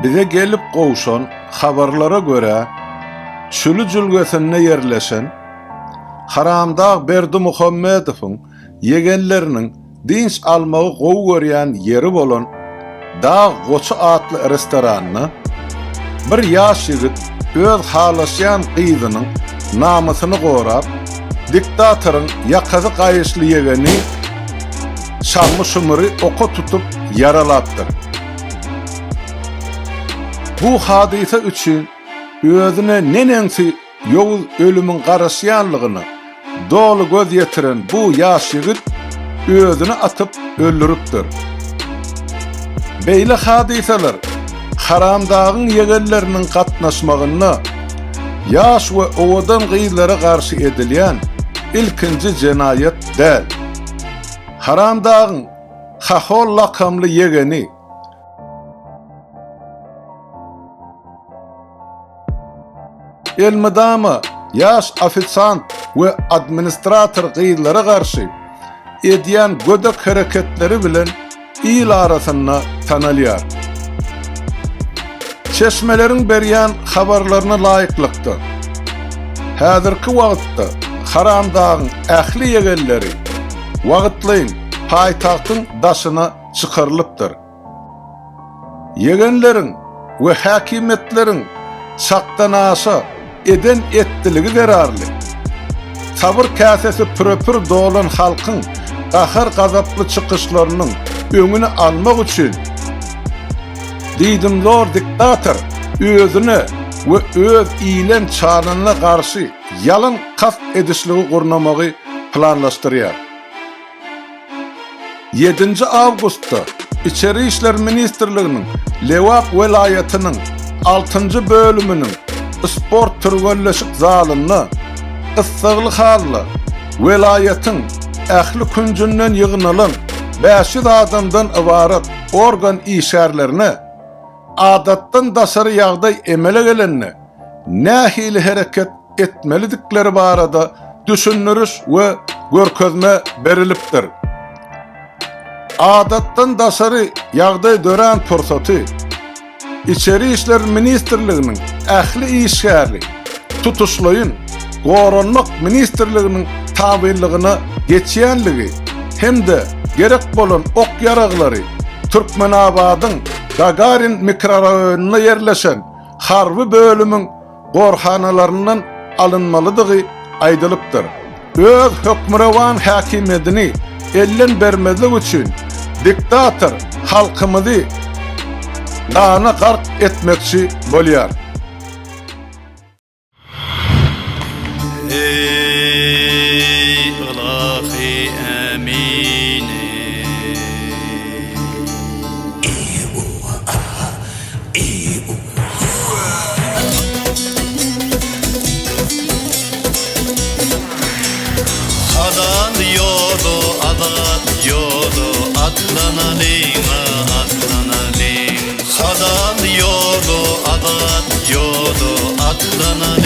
bize gelip gowşan habarlara göre Çülü Jülgesinde yerleşen Haramdağ Berdi Muhammedowyň yegenleriniň dinç almagy gowy görýän yeri bolan Dağ Goçu adly restoranyny bir ýaş ýigit öz halaşýan gyzynyň namasyny gorap, diktatoryň ýakazy gaýyşly ýegeni şammy şumary oka tutup yaralapdyr. Bu hadise üçin özüne nenensi ýowuz ölümün garaşýanlygyny dolu göz ýetiren bu ýaş ýigit özüni atyp öldüripdir. Beýle hadiseler Haramdağyň ýegenleriniň gatnaşmagyny ýaş we owadan gyzlara garşy edilýän ilkinji jenaýat däl. Haramdağyň Hahol lakamly ýegeni Elmadama ýaş ofisiant we administrator gyzlara garşy edýän gödek hereketleri bilen il arasynda tanalýar. Çeşmeleriň berýän habarlaryna laýyklykdy. Häzirki wagtda Haramdağyň ähli ýegenleri wagtlaýyn paýtagtyň daşyna çykarylypdyr. Ýegenleriň we häkimetleriň çaqtanaşa eden etdiligi derarly. Sabır käsesi püröpür dolan halkyň gahar gazaply çykyşlarynyň öňüni almak üçin diýdim zor diktator özüne we öz ilen çaranyna garşy ýalyn kast edişligi gurnamagy planlaşdyrýar. 7 awgustda İçeri İşler Ministrliginiň Lewap welaýatynyň 6-njy bölüminiň sport türgelleşik zalyny ıssygly hally welaýatyň ähli küncünden ýygynalan 5 adamdan ibaret organ işgärlerini adatdan daşary ýagdaý emele gelenni nähili hereket etmelidikleri barada düşünürüş we görkezme berilipdir. Adatdan daşary ýagdaý dören pursaty İçeri İşler Ministrliginiň ähli işgärli tutuşlaýyn Goranmak Ministrliginiň tabirligine geçýänligi hemde gerek bolan ok yaraglary Türkmenabadyň Gagarin mikroraýonuna yerleşen harby bölümiň gorhanalaryndan alınmalydygy aýdylypdyr. Öz hökmürawan häkimetini ellen bermezlik üçin diktator halkymyzy dana gark etmekçi bolýar. Ey ilahi emine Adan yolu, adan yolu atlanalım, atlanalım. Adan yolu, adan yolu atlanalım.